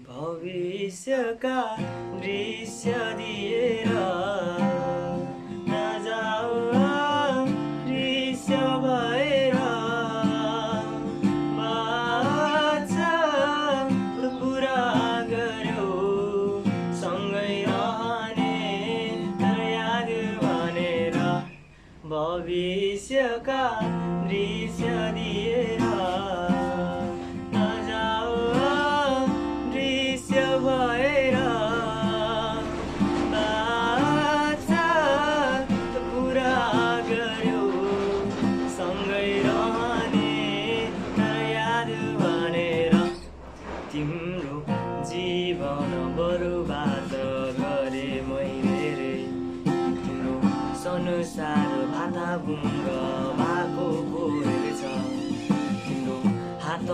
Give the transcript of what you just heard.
भविष्यका दृश्य दिएर नजाऊ दृश्य भएर बाचा पुरा गर्यो सँगै रहने तर याद भनेर भविष्यका दृश्य दिएर नजाऊ दृश्य भएर बाचा पुरा गर्यो सँगै रहने तर याद भनेर तिम्रो जीवन बर्बाद गरे मैले रे तिम्रो संसार भाताभुङ्ग भएको रहेछ तिम्रो हात